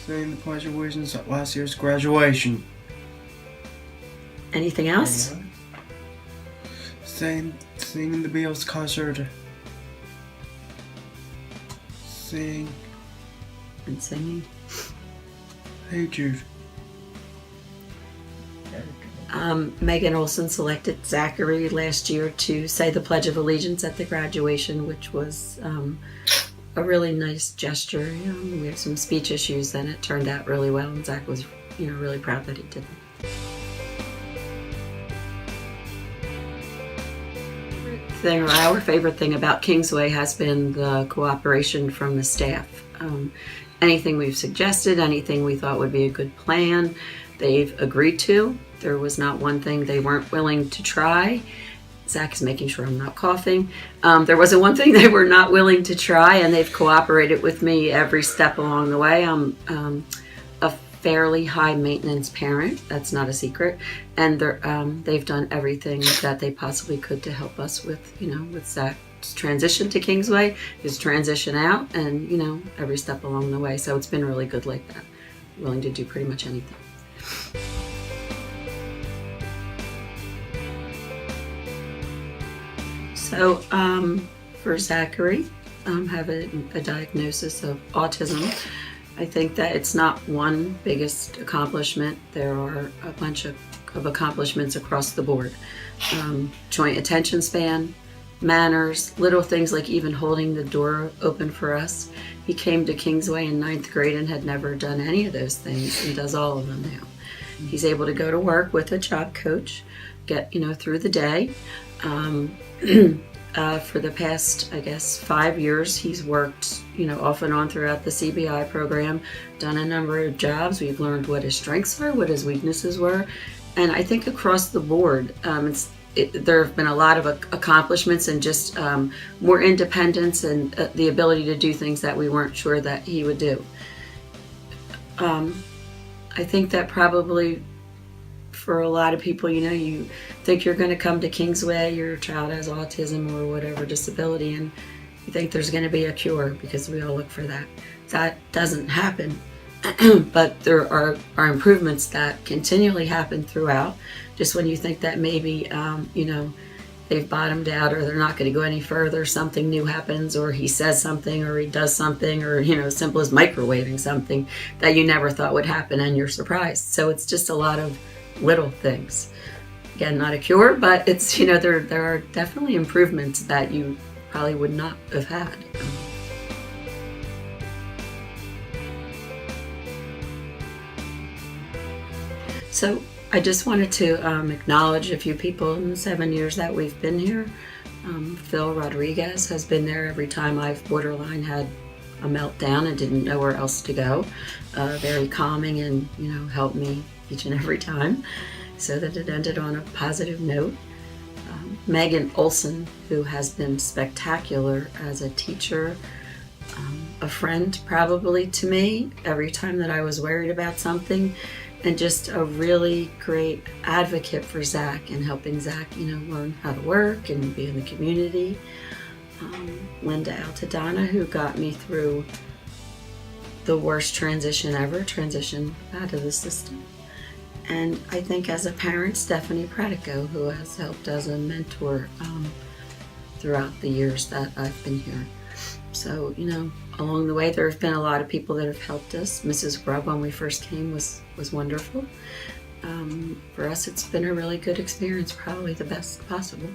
saying the Pledge of Allegiance at last year's graduation. Anything else? Singing the Beatles concert. Sing. And singing. Hey Jude. Megan Olson selected Zachary last year to say the Pledge of Allegiance at the graduation, which was a really nice gesture. We had some speech issues and it turned out really well, and Zach was really proud that he did it. Our favorite thing about Kingsway has been the cooperation from the staff. Anything we've suggested, anything we thought would be a good plan, they've agreed to. There was not one thing they weren't willing to try. Zach is making sure I'm not coughing. There wasn't one thing they were not willing to try, and they've cooperated with me every step along the way. I'm a fairly high maintenance parent, that's not a secret, and they've done everything that they possibly could to help us with Zach's transition to Kingsway, his transition out, and every step along the way. So it's been really good like that. Willing to do pretty much anything. So for Zachary, having a diagnosis of autism, I think that it's not one biggest accomplishment. There are a bunch of accomplishments across the board. Joint attention span, manners, little things like even holding the door open for us. He came to Kingsway in 9th grade and had never done any of those things, and does all of them now. He's able to go to work with a job coach, get through the day. For the past, 5 years, he's worked, off and on throughout the CBI program, done a number of jobs. We've learned what his strengths were, what his weaknesses were. And I think across the board, there have been a lot of accomplishments and just more independence and the ability to do things that we weren't sure that he would do. I think that probably for a lot of people, you think you're going to come to Kingsway, your child has autism or whatever disability, and you think there's going to be a cure because we all look for that. That doesn't happen. But there are improvements that continually happen throughout. Just when you think that maybe, they've bottomed out or they're not going to go any further, something new happens, or he says something or he does something, or, as simple as microwaving something that you never thought would happen and you're surprised. So it's just a lot of little things. Again, not a cure, but it's, there are definitely improvements that you probably would not have had. So I just wanted to acknowledge a few people in the 7 years that we've been here. Phil Rodriguez has been there every time I've borderline had a meltdown and didn't know where else to go. Very calming and, helped me each and every time so that it ended on a positive note. Megan Olson, who has been spectacular as a teacher, a friend probably to me every time that I was worried about something, and just a really great advocate for Zach and helping Zach, learn how to work and be in the community. Linda Altadonna, who got me through the worst transition ever, transition out of the system. And I think as a parent, Stephanie Pratico, who has helped as a mentor throughout the years that I've been here. So, along the way, there have been a lot of people that have helped us. Mrs. Grubb, when we first came, was wonderful. For us, it's been a really good experience, probably the best possible.